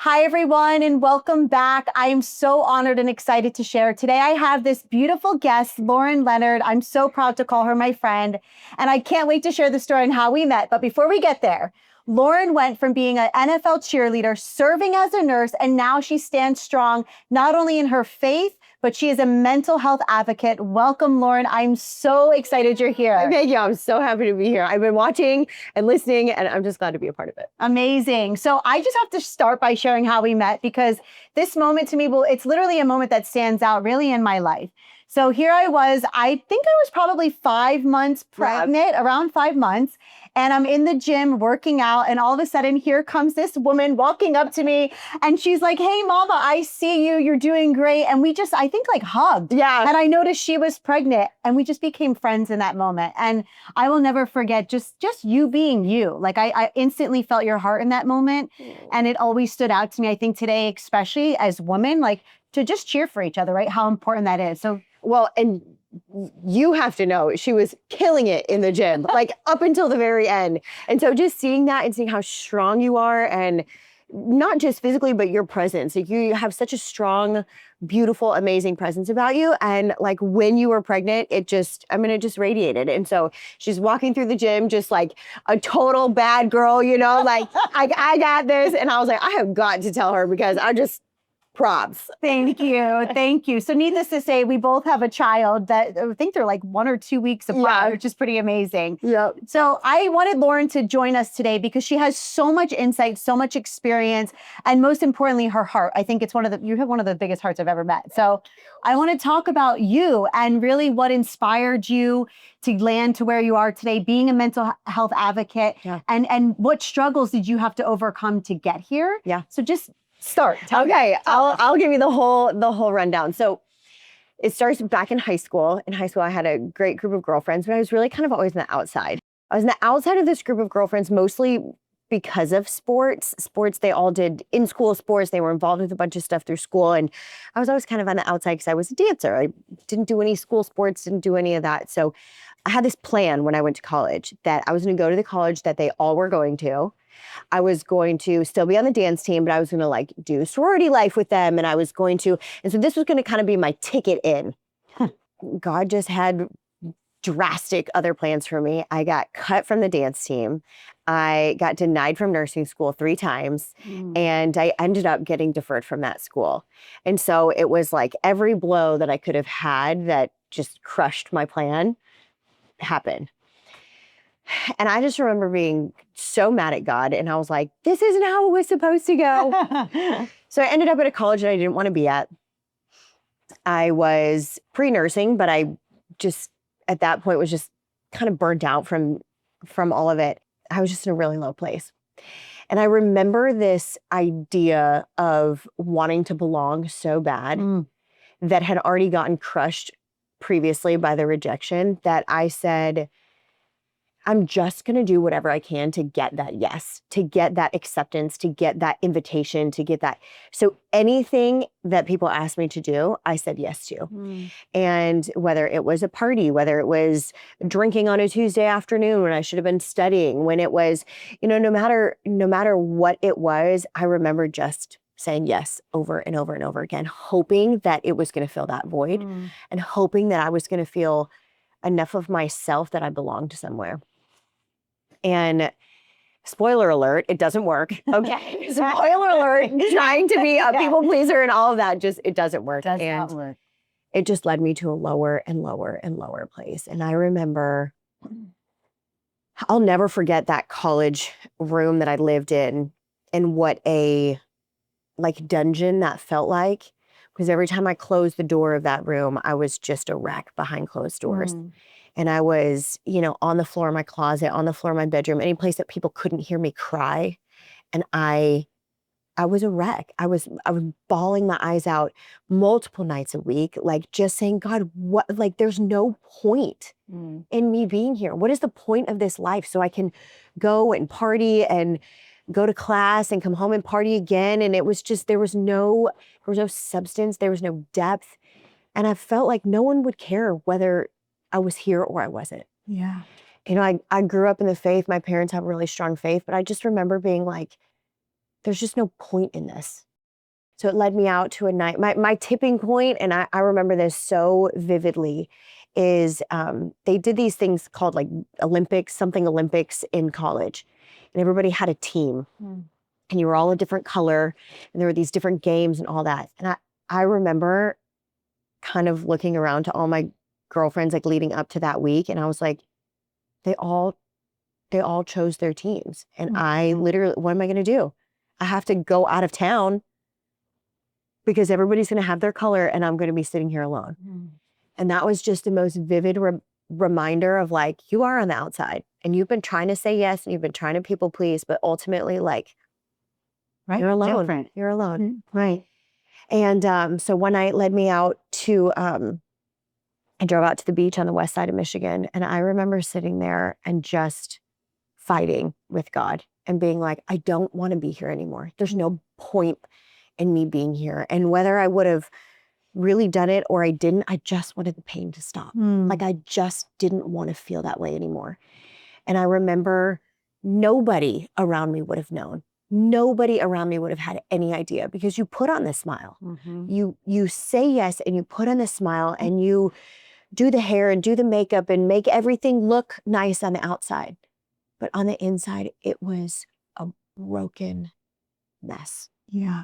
Hi, everyone, and welcome back. I am so honored and excited to share. Today, I have this beautiful guest, Lauren Leonard. I'm so proud to call her my friend, and I can't wait to share the story on how we met. But before we get there, Lauren went from being an NFL cheerleader, serving as a nurse, and now she stands strong, not only in her faith, but she is a mental health advocate. Welcome, Lauren. I'm so excited you're here. Thank you. I'm so happy to be here. I've been watching and listening, and I'm just glad to be a part of it. Amazing. So I just have to start by sharing how we met, because this moment to me, it's literally a moment that stands out really in my life. So here I was, I think I was probably 5 months pregnant, around 5 months. And I'm in the gym working out. And all of a sudden, here comes this woman walking up to me. And she's like, "Hey, mama, I see you. You're doing great." And we just, I think, like hugged. Yeah. And I noticed she was pregnant. And we just became friends in that moment. And I will never forget just you being you. Like I instantly felt your heart in that moment. And it always stood out to me. I think today, especially as women, like to just cheer for each other, right? How important that is. So, well, and you have to know, she was killing it in the gym, like up until the very end. And so just seeing that and seeing how strong you are, and not just physically, but your presence. Like you have such a strong, beautiful, amazing presence about you. And like when you were pregnant, it just radiated. And so she's walking through the gym, just like a total bad girl, like I got this. And I was like, I have got to tell her, because props. Thank you. Thank you. So needless to say, we both have a child that I think they're like 1 or 2 weeks apart, which is pretty amazing. Yep. So I wanted Lauren to join us today because she has so much insight, so much experience, and most importantly, her heart. I think you have one of the biggest hearts I've ever met. So I want to talk about you and really what inspired you to land to where you are today, being a mental health advocate, and what struggles did you have to overcome to get here? Yeah. So just start. Okay, I'll give you the whole rundown. So it starts back in high school. In high school, I had a great group of girlfriends, but I was really kind of always on the outside. I was on the outside of this group of girlfriends, mostly because of sports. They all did in-school sports. They were involved with a bunch of stuff through school. And I was always kind of on the outside because I was a dancer. I didn't do any school sports, didn't do any of that. So I had this plan when I went to college that I was going to go to the college that they all were going to. I was going to still be on the dance team, but I was going to like do sorority life with them. And so this was going to kind of be my ticket in. God just had drastic other plans for me. I got cut from the dance team. I got denied from nursing school 3 times, and I ended up getting deferred from that school. And so it was like every blow that I could have had that just crushed my plan happened. And I just remember being so mad at God, and I was like, this isn't how it was supposed to go. So I ended up at a college that I didn't want to be at. I was pre-nursing, but I just, at that point, was just kind of burnt out from all of it. I was just in a really low place. And I remember this idea of wanting to belong so bad that had already gotten crushed previously by the rejection, that I said, I'm just going to do whatever I can to get that yes, to get that acceptance, to get that invitation, to get that. So anything that people asked me to do, I said yes to. And whether it was a party, whether it was drinking on a Tuesday afternoon when I should have been studying, when it was, no matter what it was, I remember just saying yes over and over and over again, hoping that it was going to fill that void and hoping that I was going to feel enough of myself that I belonged somewhere. And spoiler alert, it doesn't work. Okay. Spoiler alert, trying to be a people pleaser and all of that, it doesn't work. Does not work. It just led me to a lower and lower and lower place. And I remember, I'll never forget that college room that I lived in, and what a dungeon that felt like. Because every time I closed the door of that room, I was just a wreck behind closed doors. And I was, on the floor of my closet, on the floor of my bedroom, any place that people couldn't hear me cry. And I was a wreck. I was bawling my eyes out multiple nights a week, just saying, God, what, there's no point in me being here. What is the point of this life? So I can go and party and go to class and come home and party again. And it was just, there was no substance, there was no depth. And I felt like no one would care whether I was here or I wasn't. Yeah. I grew up in the faith. My parents have really strong faith, but I just remember being like, there's just no point in this. So it led me out to a night. My tipping point, and I remember this so vividly, is they did these things called like Olympics in college. And everybody had a team. And you were all a different color. And there were these different games and all that. And I remember kind of looking around to all my girlfriends like leading up to that week. And I was like, they all chose their teams. And I literally, what am I going to do? I have to go out of town because everybody's going to have their color and I'm going to be sitting here alone. And that was just the most vivid reminder of like, you are on the outside and you've been trying to say yes and you've been trying to people please, but ultimately like, you're alone. Different. You're alone. Right. And so one night led me out to, I drove out to the beach on the west side of Michigan. And I remember sitting there and just fighting with God and being like, I don't want to be here anymore. There's no point in me being here. And whether I would have really done it or I didn't, I just wanted the pain to stop. Like I just didn't want to feel that way anymore. And I remember nobody around me would have known. Nobody around me would have had any idea because you put on this smile. You say yes and you put on this smile and you do the hair and do the makeup and make everything look nice on the outside. But on the inside, it was a broken mess. Yeah.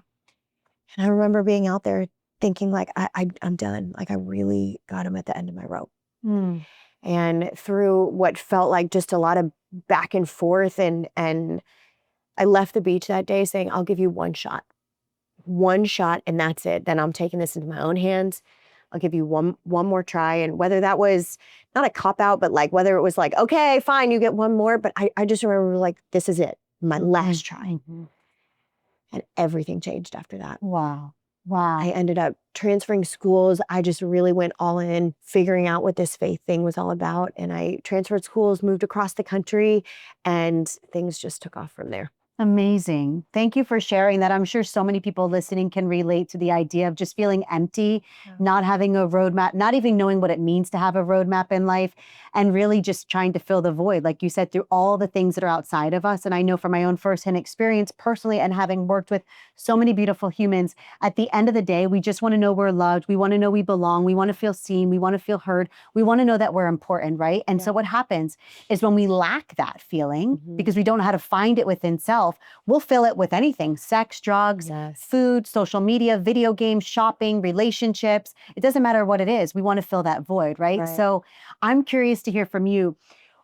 And I remember being out there thinking like, I'm done. Like I really got him at the end of my rope. And through what felt like just a lot of back and forth and I left the beach that day saying, I'll give you one shot and that's it. Then I'm taking this into my own hands. I'll give you one more try. And whether that was not a cop out, but like whether it was like, okay, fine, you get one more. But I just remember like, this is it, my last try. And everything changed after that. Wow. I ended up transferring schools. I just really went all in, figuring out what this faith thing was all about. And I transferred schools, moved across the country, and things just took off from there. Amazing. Thank you for sharing that. I'm sure so many people listening can relate to the idea of just feeling empty, not having a roadmap, not even knowing what it means to have a roadmap in life, and really just trying to fill the void, like you said, through all the things that are outside of us. And I know from my own firsthand experience personally, and having worked with so many beautiful humans, at the end of the day, we just want to know we're loved. We want to know we belong. We want to feel seen. We want to feel heard. We want to know that we're important, right? And so what happens is when we lack that feeling, because we don't know how to find it within self, we'll fill it with anything: sex, drugs, food, social media, video games, shopping, relationships. It doesn't matter what it is. We want to fill that void, right? So I'm curious to hear from you.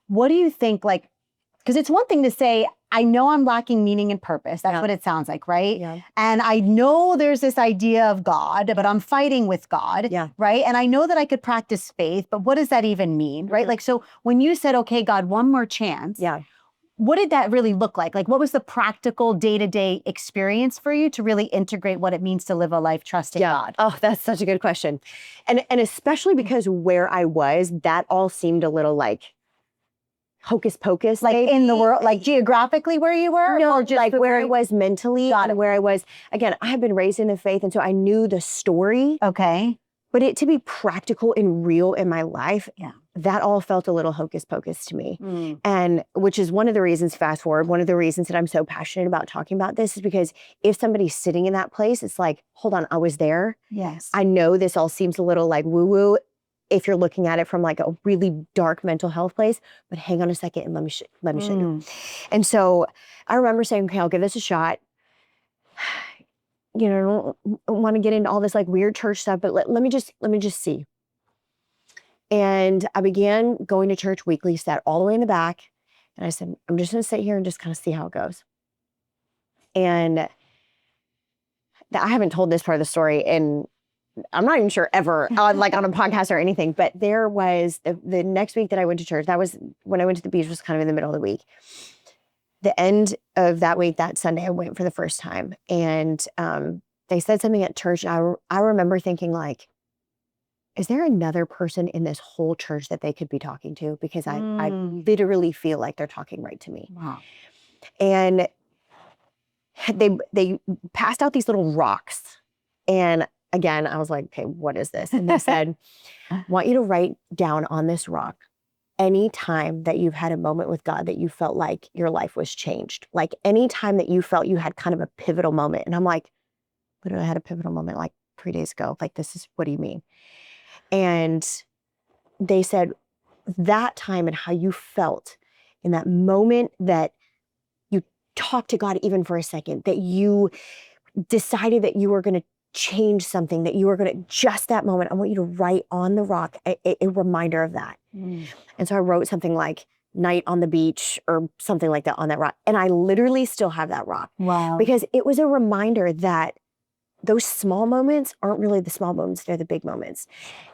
What do you think, like, because it's one thing to say, I know I'm lacking meaning and purpose. That's what it sounds like, right? And I know there's this idea of God, but I'm fighting with God, right? And I know that I could practice faith, but what does that even mean, right? Like, so when you said, okay, God, one more chance, what did that really look like? Like, what was the practical day-to-day experience for you to really integrate what it means to live a life trusting God? Oh, that's such a good question. And especially because where I was, that all seemed a little like hocus pocus. Like maybe. In the world, like geographically where you were? No, or just like where I was mentally and where I was. Again, I had been raised in the faith, and so I knew the story. Okay. But it to be practical and real in my life, that all felt a little hocus pocus to me. And which is one of the reasons, fast forward, one of the reasons that I'm so passionate about talking about this is because if somebody's sitting in that place, it's like, hold on, I was there. Yes. I know this all seems a little like woo-woo if you're looking at it from like a really dark mental health place, but hang on a second and let me show you. And so I remember saying, okay, I'll give this a shot. You know, I don't want to get into all this like weird church stuff, but let me just see. And I began going to church weekly, sat all the way in the back. And I said, I'm just going to sit here and just kind of see how it goes. And I haven't told this part of the story, and I'm not even sure ever like on a podcast or anything, but there was the next week that I went to church. That was when I went to the beach, was kind of in the middle of the week. The end of that week, that Sunday, I went for the first time. And they said something at church. I remember thinking like, is there another person in this whole church that they could be talking to? Because I literally feel like they're talking right to me. Wow. And they passed out these little rocks. And again, I was like, okay, what is this? And they said, I want you to write down on this rock any time that you've had a moment with God that you felt like your life was changed, like any time that you felt you had kind of a pivotal moment. And I'm like, literally, I had a pivotal moment like 3 days ago. Like, what do you mean? And they said that time and how you felt in that moment that you talked to God even for a second, that you decided that you were going to change something, that you were going to, just that moment, I want you to write on the rock a reminder of that. And so I wrote something like night on the beach or something like that on that rock. And I literally still have that rock. Wow. Because it was a reminder that those small moments aren't really the small moments, they're the big moments.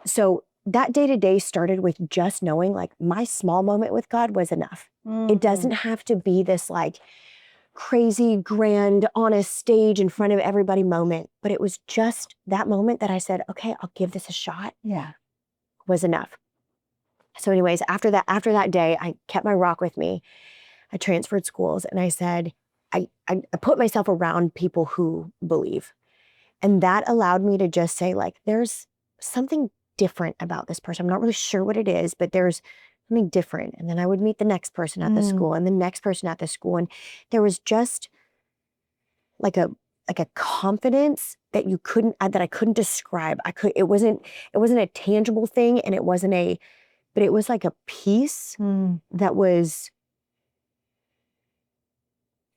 So that day-to-day started with just knowing like my small moment with God was enough. It doesn't have to be this like crazy, grand, on a stage in front of everybody moment, but it was just that moment that I said, okay, I'll give this a shot. Yeah. Was enough. So anyways, after that day, I kept my rock with me. I transferred schools and I said, I put myself around people who believe. And that allowed me to just say like, there's something different about this person. I'm not really sure what it is, but there's something different. And then I would meet the next person at the school and the next person at the school. And there was just like a confidence that I couldn't describe. It wasn't a tangible thing, and but it was like a peace that was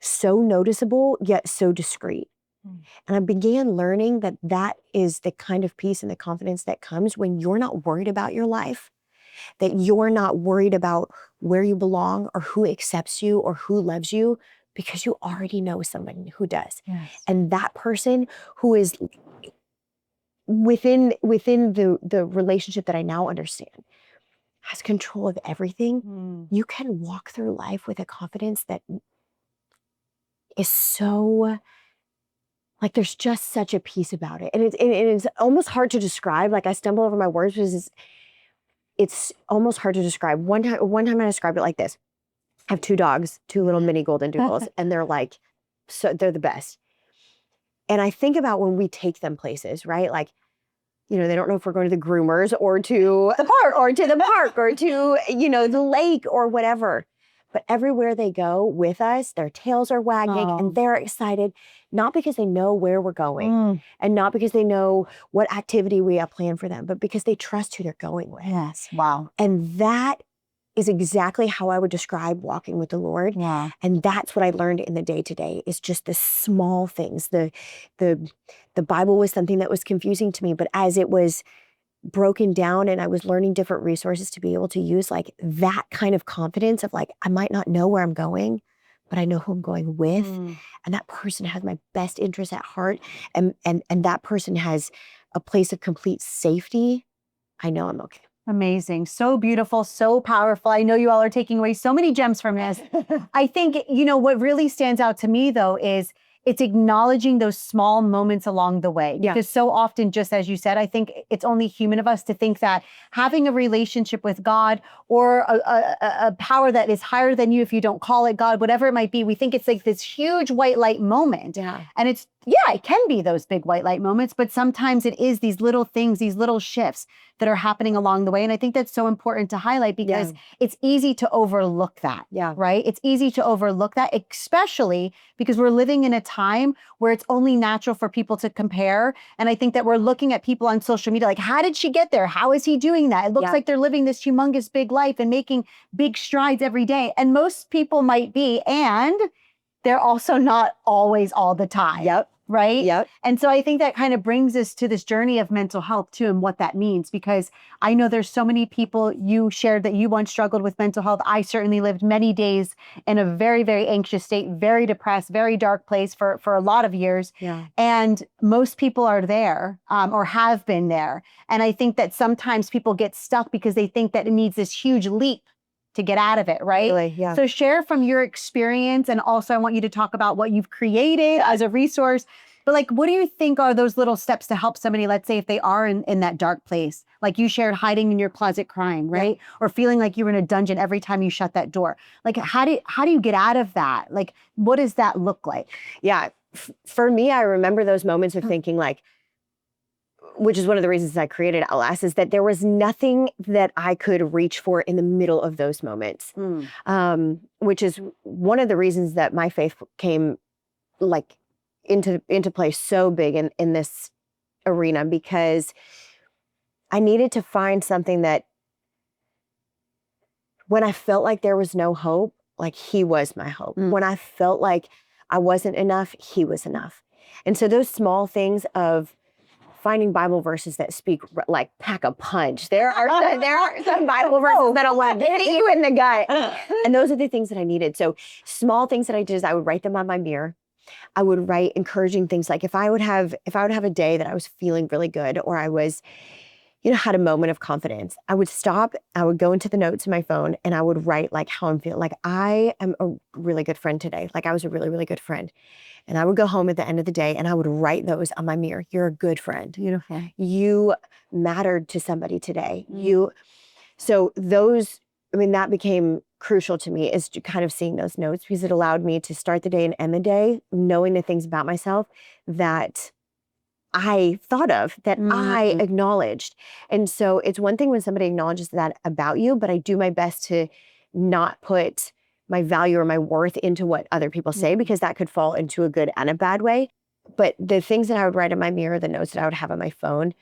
so noticeable yet so discreet. And I began learning that that is the kind of peace and the confidence that comes when you're not worried about your life, that you're not worried about where you belong or who accepts you or who loves you, because you already know somebody who does. Yes. And that person who is within the relationship that I now understand has control of everything. You can walk through life with a confidence that is so, like, there's just such a peace about it. And it's almost hard to describe. Like, I stumble over my words because it's almost hard to describe. One time I described it like this. I have 2 dogs, 2 little mini golden doodles, and they're like, so they're the best. And I think about when we take them places, right? Like, you know, they don't know if we're going to the groomers or to the park or to, you know, the lake or whatever. But everywhere they go with us, their tails are wagging and they're excited, not because they know where we're going and not because they know what activity we have planned for them, but because they trust who they're going with. Yes. Wow. And that is exactly how I would describe walking with the Lord. Yeah. And that's what I learned in the day-to-day, is just the small things. The Bible was something that was confusing to me, but as it was broken down and I was learning different resources to be able to use, like, that kind of confidence of like, I might not know where I'm going, but I know who I'm going with. And that person has my best interest at heart. And that person has a place of complete safety. I know I'm okay. Amazing. So beautiful, so powerful. I know you all are taking away so many gems from this. I think, you know, what really stands out to me though is it's acknowledging those small moments along the way. Yeah. Because so often, just as you said, I think it's only human of us to think that having a relationship with God or a power that is higher than you, if you don't call it God, whatever it might be, we think it's like this huge white light moment. Yeah. And it can be those big white light moments, but sometimes it is these little things, these little shifts that are happening along the way. And I think that's so important to highlight because it's easy to overlook that, right? It's easy to overlook that, especially because we're living in a time where it's only natural for people to compare. And I think that we're looking at people on social media, like, how did she get there? How is he doing that? It looks like they're living this humongous big life and making big strides every day. And most people might be, and they're also not always all the time. Right? Yep. And so I think that kind of brings us to this journey of mental health too, and what that means, because I know there's so many people. You shared that you once struggled with mental health. I certainly lived many days in a very, very anxious state, very depressed, very dark place for a lot of years. Yeah. And most people are there or have been there. And I think that sometimes people get stuck because they think that it needs this huge leap to get out of it, right? Really, yeah. So share from your experience, and also I want you to talk about what you've created as a resource. But like, what do you think are those little steps to help somebody, let's say if they are in that dark place, like you shared hiding in your closet crying, right? Or feeling like you were in a dungeon every time you shut that door. Like, how do you get out of that? Like, what does that look like? Yeah. For me, I remember those moments of thinking like, which is one of the reasons I created Outlast, is that there was nothing that I could reach for in the middle of those moments, which is one of the reasons that my faith came like into play so big in this arena, because I needed to find something that when I felt like there was no hope, like he was my hope. When I felt like I wasn't enough, he was enough. And so those small things of finding Bible verses that speak like pack a punch. There are some Bible verses that'll like hit you in the gut. And those are the things that I needed. So small things that I did is I would write them on my mirror. I would write encouraging things, like if I would have a day that I was feeling really good, or I was, had a moment of confidence, I would stop, I would go into the notes in my phone, and I would write like how I'm feeling. Like, I am a really good friend today. Like, I was a really, really good friend. And I would go home at the end of the day and I would write those on my mirror. You're a good friend. Beautiful. You mattered to somebody today. So those, that became crucial to me, is kind of seeing those notes, because it allowed me to start the day and end the day knowing the things about myself that I thought of, that I acknowledged. And so it's one thing when somebody acknowledges that about you, but I do my best to not put my value or my worth into what other people say, because that could fall into a good and a bad way. But the things that I would write in my mirror, the notes that I would have on my phone,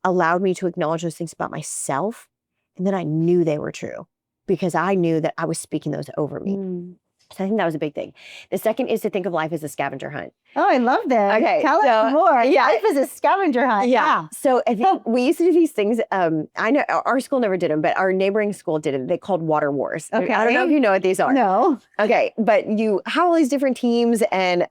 allowed me to acknowledge those things about myself. And then I knew they were true, because I knew that I was speaking those over me. So I think that was a big thing. The second is to think of life as a scavenger hunt. Oh, I love that. Okay. Tell us more. Yeah. Life is a scavenger hunt. Yeah. So I think we used to do these things. I know our school never did them, but our neighboring school did it. They called water wars. Okay. I don't know if you know what these are. No. Okay. But you have all these different teams, and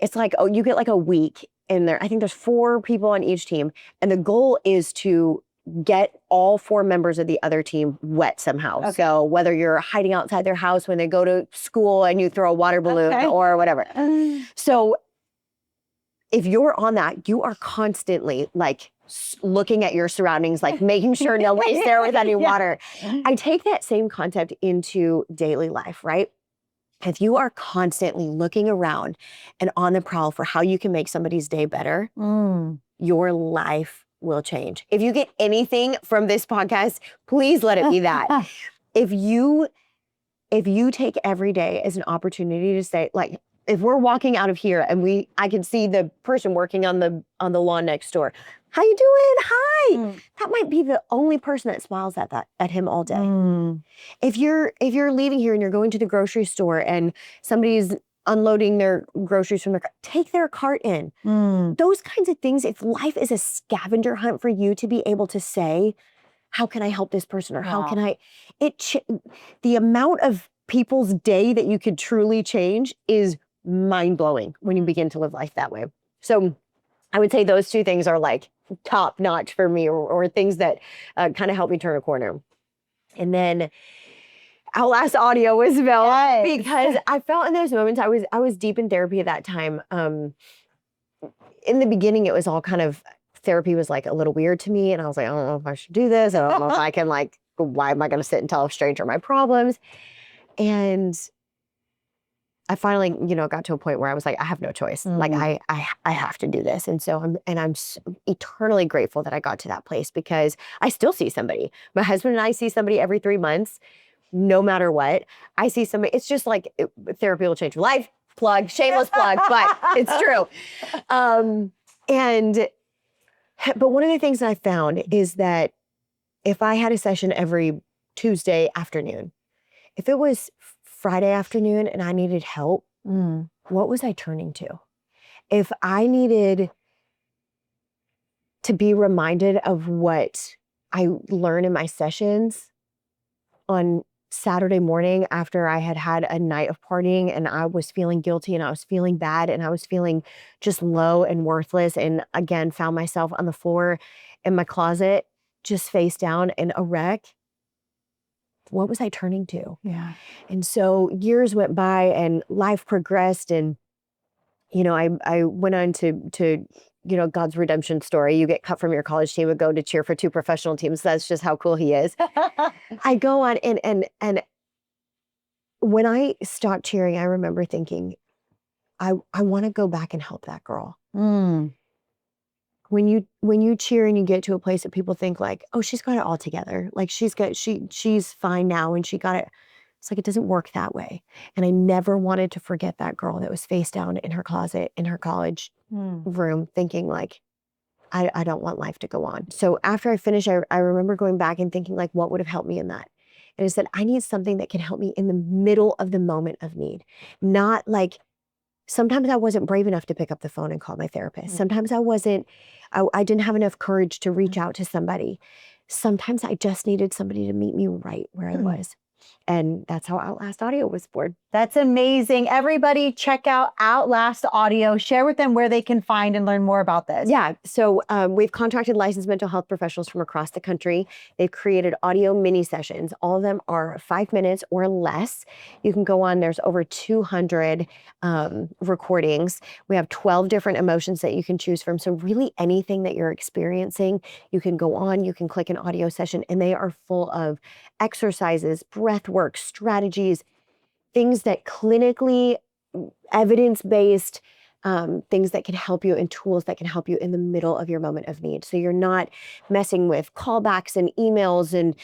it's like, you get like a week in there. I think there's 4 people on each team. And the goal is to get all 4 members of the other team wet somehow. Okay. So whether you're hiding outside their house when they go to school and you throw a water balloon or whatever. So if you're on that, you are constantly like looking at your surroundings, like making sure nobody's there with any water. I take that same concept into daily life, right? If you are constantly looking around and on the prowl for how you can make somebody's day better, your life will change. If you get anything from this podcast, please let it be that. If you take every day as an opportunity to say, like, if we're walking out of here and I can see the person working on the lawn next door, how you doing? Hi. That might be the only person that smiles at him all day. If you're leaving here and you're going to the grocery store and somebody's unloading their groceries from their car, take their cart in. Those kinds of things. If life is a scavenger hunt for you to be able to say, how can I help this person? Or how can I, the amount of people's day that you could truly change is mind-blowing when you begin to live life that way. So I would say those 2 things are like top notch for me, or things that kind of help me turn a corner. And then Outlast audio was built because I felt in those moments, I was deep in therapy at that time. In the beginning, it was all kind of, therapy was like a little weird to me. And I was like, I don't know if I should do this. I don't know if I can, like, why am I going to sit and tell a stranger my problems? And I finally, got to a point where I was like, I have no choice. Like, I have to do this. And so I'm eternally grateful that I got to that place, because I still see somebody. My husband and I see somebody every 3 months. No matter what, I see somebody, it's just like therapy will change your life. Plug, shameless plug, but it's true. But one of the things that I found is that if I had a session every Tuesday afternoon, if it was Friday afternoon and I needed help, what was I turning to? If I needed to be reminded of what I learned in my sessions on Saturday morning after I had had a night of partying and I was feeling guilty and I was feeling bad and I was feeling just low and worthless, and again found myself on the floor in my closet, just face down in a wreck, what was I turning to? Yeah. And so years went by and life progressed, and I went on to God's redemption story. You get cut from your college team and go to cheer for 2 professional teams. That's just how cool he is. I go on and when I stopped cheering, I remember thinking, I want to go back and help that girl. When when you cheer and you get to a place that people think like, oh, she's got it all together. Like she's fine now and she got it. It's like, it doesn't work that way. And I never wanted to forget that girl that was face down in her closet in her college room thinking like, I don't want life to go on. So after I finished, I remember going back and thinking like, what would have helped me in that? And I said, I need something that can help me in the middle of the moment of need. Not like, sometimes I wasn't brave enough to pick up the phone and call my therapist. Sometimes I didn't have enough courage to reach out to somebody. Sometimes I just needed somebody to meet me right where I was. And that's how Outlast Audio was born. That's amazing. Everybody check out Outlast Audio. Share with them where they can find and learn more about this. Yeah. So we've contracted licensed mental health professionals from across the country. They've created audio mini sessions. All of them are 5 minutes or less. You can go on. There's over 200 recordings. We have 12 different emotions that you can choose from. So really anything that you're experiencing, you can go on, you can click an audio session, and they are full of exercises, breath work, strategies, things that clinically evidence-based, things that can help you and tools that can help you in the middle of your moment of need. So you're not messing with callbacks and emails. And,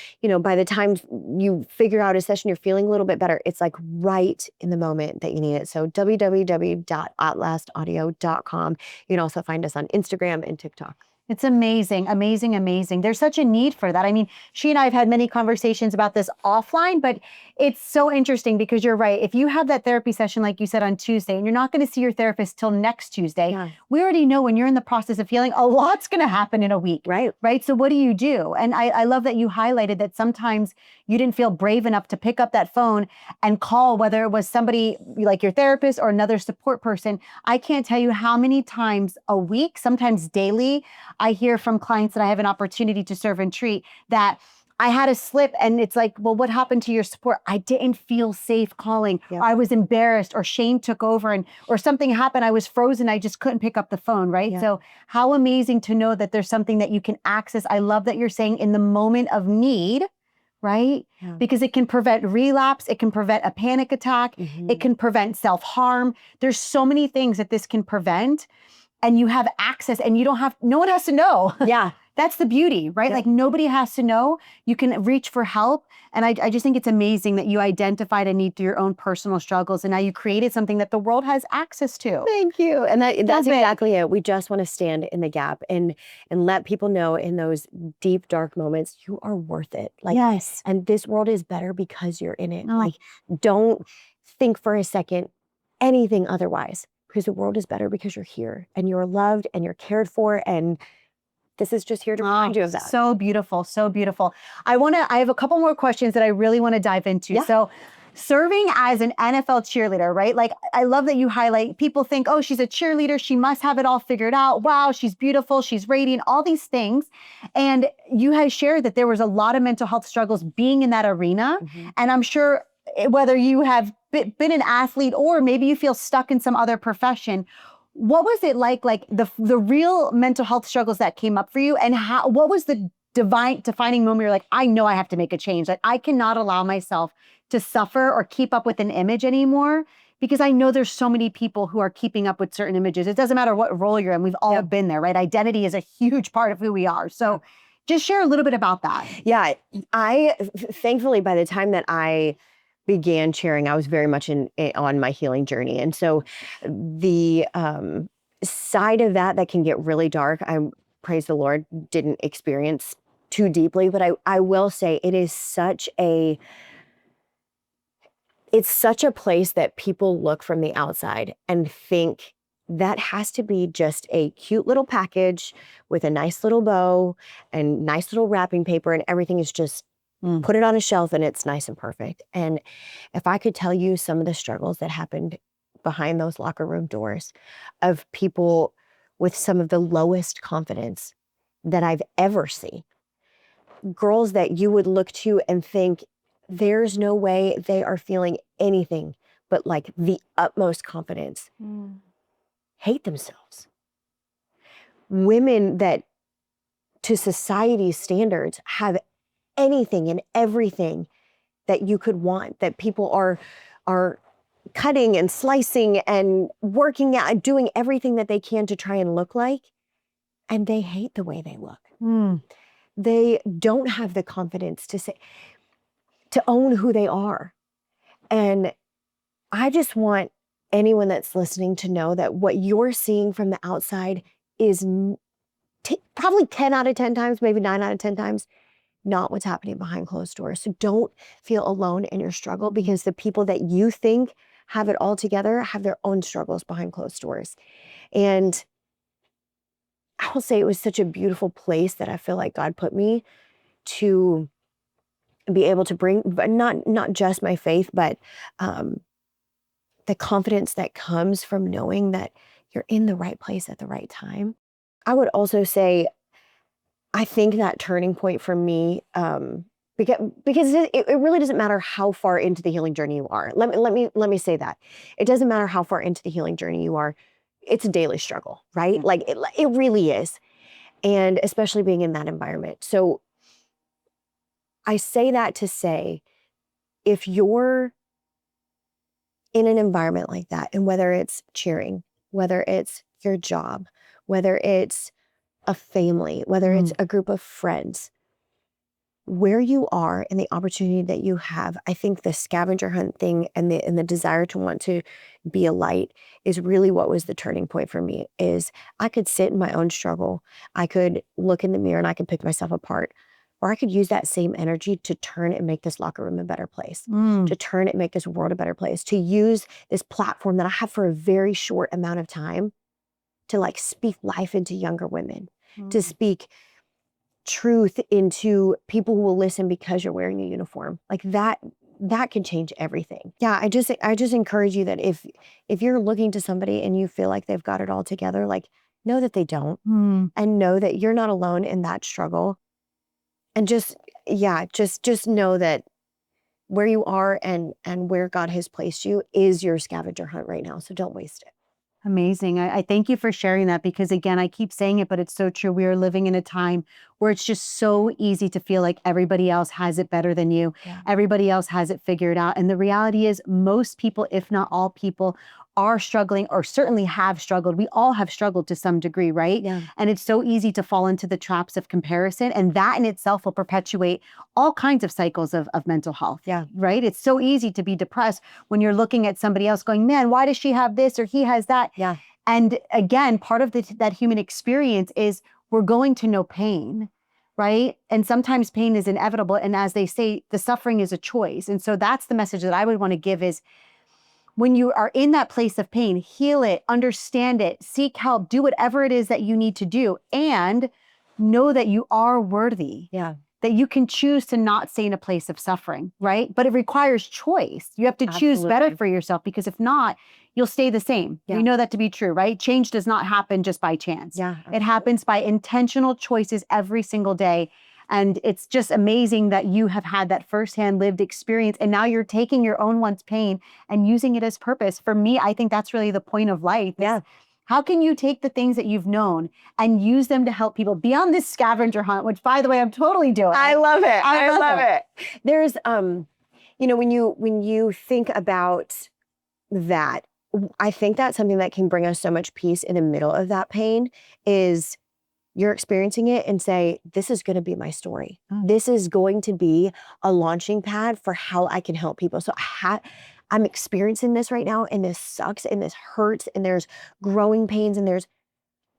by the time you figure out a session, you're feeling a little bit better. It's like right in the moment that you need it. So www.outlastaudio.com. You can also find us on Instagram and TikTok. It's amazing, amazing, amazing. There's such a need for that. I mean, she and I have had many conversations about this offline, but it's so interesting because you're right. If you have that therapy session, like you said, on Tuesday, and you're not going to see your therapist till next Tuesday, we already know when you're in the process of healing, a lot's going to happen in a week. Right. Right. So what do you do? And I love that you highlighted that sometimes you didn't feel brave enough to pick up that phone and call, whether it was somebody like your therapist or another support person. I can't tell you how many times a week, sometimes daily, I hear from clients that I have an opportunity to serve and treat that I had a slip and it's like, well, what happened to your support? I didn't feel safe calling. Yeah. I was embarrassed or shame took over or something happened. I was frozen. I just couldn't pick up the phone, right? Yeah. So how amazing to know that there's something that you can access. I love that you're saying in the moment of need, right? Yeah. Because it can prevent relapse. It can prevent a panic attack. It can prevent self-harm. There's so many things that this can prevent. And you have access and no one has to know. Yeah. That's the beauty, right? Yeah. Like nobody has to know. You can reach for help. And I just think it's amazing that you identified a need through your own personal struggles. And now you created something that the world has access to. Thank you. And that's exactly it. We just want to stand in the gap and let people know in those deep, dark moments, you are worth it. Like, yes. And this world is better because you're in it. Like, don't think for a second anything otherwise. Because the world is better because you're here and you're loved and you're cared for. And this is just here to remind you of that. So beautiful. So beautiful. I have a couple more questions that I really want to dive into. Yeah. So serving as an NFL cheerleader, right? Like, I love that you highlight, people think, oh, she's a cheerleader. She must have it all figured out. Wow, she's beautiful. She's radiant, all these things. And you had shared that there was a lot of mental health struggles being in that arena. And I'm sure whether you have been an athlete or maybe you feel stuck in some other profession, what was it like the real mental health struggles that came up for you, and what was the defining moment you're like, I know I have to make a change. Like, I cannot allow myself to suffer or keep up with an image anymore, because I know there's so many people who are keeping up with certain images. It doesn't matter what role you're in. We've all been there, right? Identity is a huge part of who we are. So just share a little bit about that. Yeah. Thankfully, by the time that I began cheering, I was very much on my healing journey. And so the side of that can get really dark, I praise the Lord, didn't experience too deeply, but I will say it is such a place that people look from the outside and think that has to be just a cute little package with a nice little bow and nice little wrapping paper, and everything is just put it on a shelf and it's nice and perfect. And if I could tell you some of the struggles that happened behind those locker room doors of people with some of the lowest confidence that I've ever seen, girls that you would look to and think there's no way they are feeling anything but like the utmost confidence, hate themselves. Women that to society's standards have anything and everything that you could want, that people are cutting and slicing and working out and doing everything that they can to try and look like. and they hate the way they look. Mm. They don't have the confidence to own who they are. And I just want anyone that's listening to know that what you're seeing from the outside is probably 10 out of 10 times, maybe 9 out of 10 times, not what's happening behind closed doors. So don't feel alone in your struggle, because the people that you think have it all together have their own struggles behind closed doors. And I will say it was such a beautiful place that I feel like God put me to be able to bring, but not just my faith, but the confidence that comes from knowing that you're in the right place at the right time. I would also say, I think that turning point for me, because it really doesn't matter how far into the healing journey you are. Let me say that. It doesn't matter how far into the healing journey you are. It's a daily struggle, right? Yeah. Like it really is. And especially being in that environment. So I say that to say, if you're in an environment like that, and whether it's cheering, whether it's your job, whether it's a family, whether it's a group of friends, where you are and the opportunity that you have, I think the scavenger hunt thing and the desire to want to be a light is really what was the turning point for me. Is I could sit in my own struggle, I could look in the mirror and I could pick myself apart, or I could use that same energy to turn and make this locker room a better place, to turn and make this world a better place, to use this platform that I have for a very short amount of time to like speak life into younger women, to speak truth into people who will listen because you're wearing a uniform. Like that can change everything. Yeah, I just encourage you that if you're looking to somebody and you feel like they've got it all together, like know that they don't, and know that you're not alone in that struggle. And just know that where you are and where God has placed you is your scavenger hunt right now. So don't waste it. Amazing. I thank you for sharing that, because again, I keep saying it, but it's so true. We are living in a time where it's just so easy to feel like everybody else has it better than you. Yeah. Everybody else has it figured out. And the reality is most people, if not all people, are struggling, or certainly have struggled. We all have struggled to some degree, right? Yeah. And it's so easy to fall into the traps of comparison. And that in itself will perpetuate all kinds of cycles of mental health. Yeah. Right? It's so easy to be depressed when you're looking at somebody else going, man, why does she have this or he has that? Yeah. And again, part of that human experience is we're going to know pain, right? And sometimes pain is inevitable. And as they say, the suffering is a choice. And so that's the message that I would want to give is, when you are in that place of pain, heal it, understand it, seek help, do whatever it is that you need to do, and know that you are worthy. Yeah. That you can choose to not stay in a place of suffering, right? But it requires choice. You have to choose better for yourself, because if not, you'll stay the same. Yeah. We know that to be true, right? Change does not happen just by chance. Yeah. It happens by intentional choices every single day. And it's just amazing that you have had that firsthand lived experience. And now you're taking your own one's pain and using it as purpose. For me, I think that's really the point of life. Yeah. How can you take the things that you've known and use them to help people beyond this scavenger hunt, which, by the way, I'm totally doing. I love it. I love it. There's, when you think about that, I think that's something that can bring us so much peace in the middle of that pain is you're experiencing it and say, this is going to be my story. This is going to be a launching pad for how I can help people. So I'm experiencing this right now, and this sucks, and this hurts, and there's growing pains,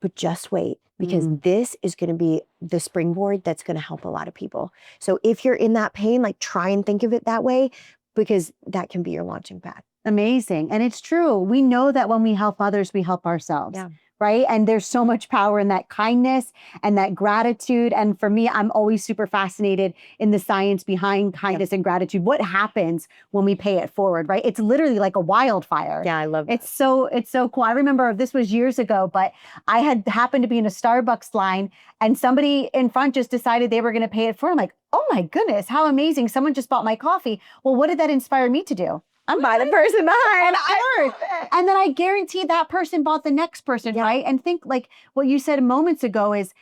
but just wait, because this is going to be the springboard that's going to help a lot of people. So if you're in that pain, like try and think of it that way, because that can be your launching pad. Amazing. And it's true. We know that when we help others, we help ourselves. Yeah. Right? And there's so much power in that kindness and that gratitude. And for me, I'm always super fascinated in the science behind kindness and gratitude. What happens when we pay it forward, right? It's literally like a wildfire. Yeah, I love that. It's so cool. I remember this was years ago, but I had happened to be in a Starbucks line and somebody in front just decided they were going to pay it forward. I'm like, oh my goodness, how amazing. Someone just bought my coffee. Well, what did that inspire me to do? I'm by the person behind. And then I guarantee that person bought the next person, right? And think like what you said moments ago is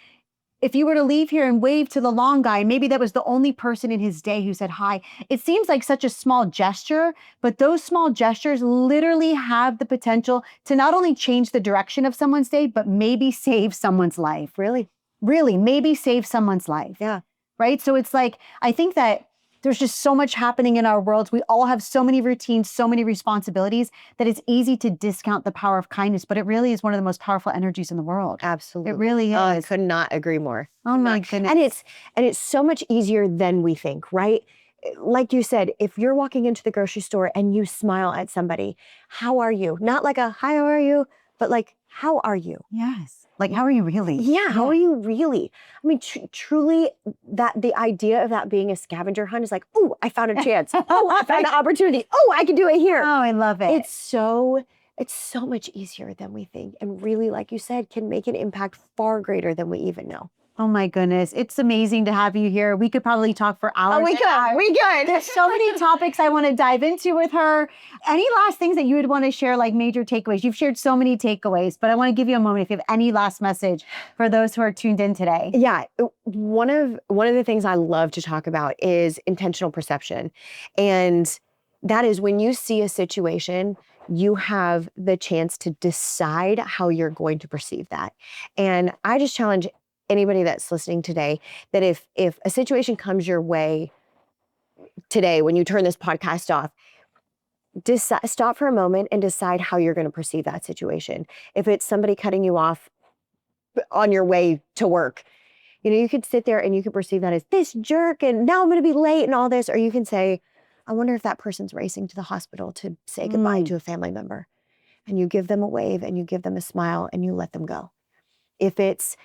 if you were to leave here and wave to the long guy, maybe that was the only person in his day who said hi. It seems like such a small gesture, but those small gestures literally have the potential to not only change the direction of someone's day, but maybe save someone's life. Really, maybe save someone's life. Yeah. Right? So it's like, I think that there's just so much happening in our worlds. We all have so many routines, so many responsibilities that it's easy to discount the power of kindness, but it really is one of the most powerful energies in the world. Absolutely. It really is. I could not agree more. Oh my goodness. And it's so much easier than we think, right? Like you said, if you're walking into the grocery store and you smile at somebody, how are you? Not like a, hi, how are you? But like, how are you? Yes. Like, how are you really? Yeah, how are you really? I mean, truly, that the idea of that being a scavenger hunt is like, oh, I found a chance. Oh, I found an opportunity. Oh, I can do it here. Oh, I love it. It's so much easier than we think. And really, like you said, can make an impact far greater than we even know. Oh my goodness. It's amazing to have you here. We could probably talk for hours. Oh, we could. There's so many topics I want to dive into with her. Any last things that you would want to share, like major takeaways? You've shared so many takeaways, but I want to give you a moment if you have any last message for those who are tuned in today. Yeah. One of the things I love to talk about is intentional perception. And that is when you see a situation, you have the chance to decide how you're going to perceive that. And I just challenge anybody that's listening today that if a situation comes your way today, when you turn this podcast off, stop for a moment and decide how you're going to perceive that situation. If it's somebody cutting you off on your way to work, you could sit there and you could perceive that as this jerk and now I'm going to be late and all this. Or you can say, I wonder if that person's racing to the hospital to say goodbye to a family member. And you give them a wave and you give them a smile and you let them go. If it's,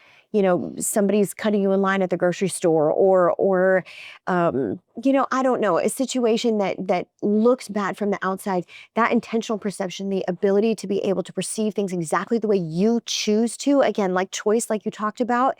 somebody's cutting you in line at the grocery store or I don't know, a situation that looks bad from the outside, that intentional perception, the ability to be able to perceive things exactly the way you choose to, again, like choice, like you talked about,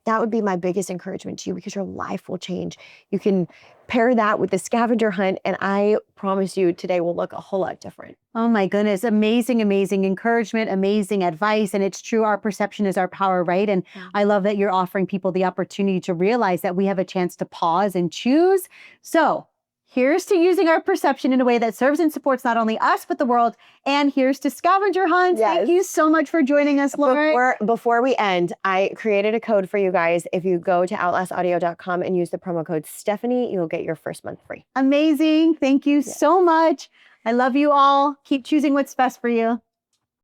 that would be my biggest encouragement to you because your life will change. You can pair that with the scavenger hunt, and I promise you today will look a whole lot different. Oh my goodness. Amazing, amazing encouragement, amazing advice. And it's true, our perception is our power, right? And I love that you're offering people the opportunity to realize that we have a chance to pause and choose. So here's to using our perception in a way that serves and supports not only us, but the world. And here's to scavenger hunts. Yes. Thank you so much for joining us, Lauren. Before we end, I created a code for you guys. If you go to outlastaudio.com and use the promo code Stephanie, you'll get your first month free. Amazing. Thank you so much. I love you all. Keep choosing what's best for you.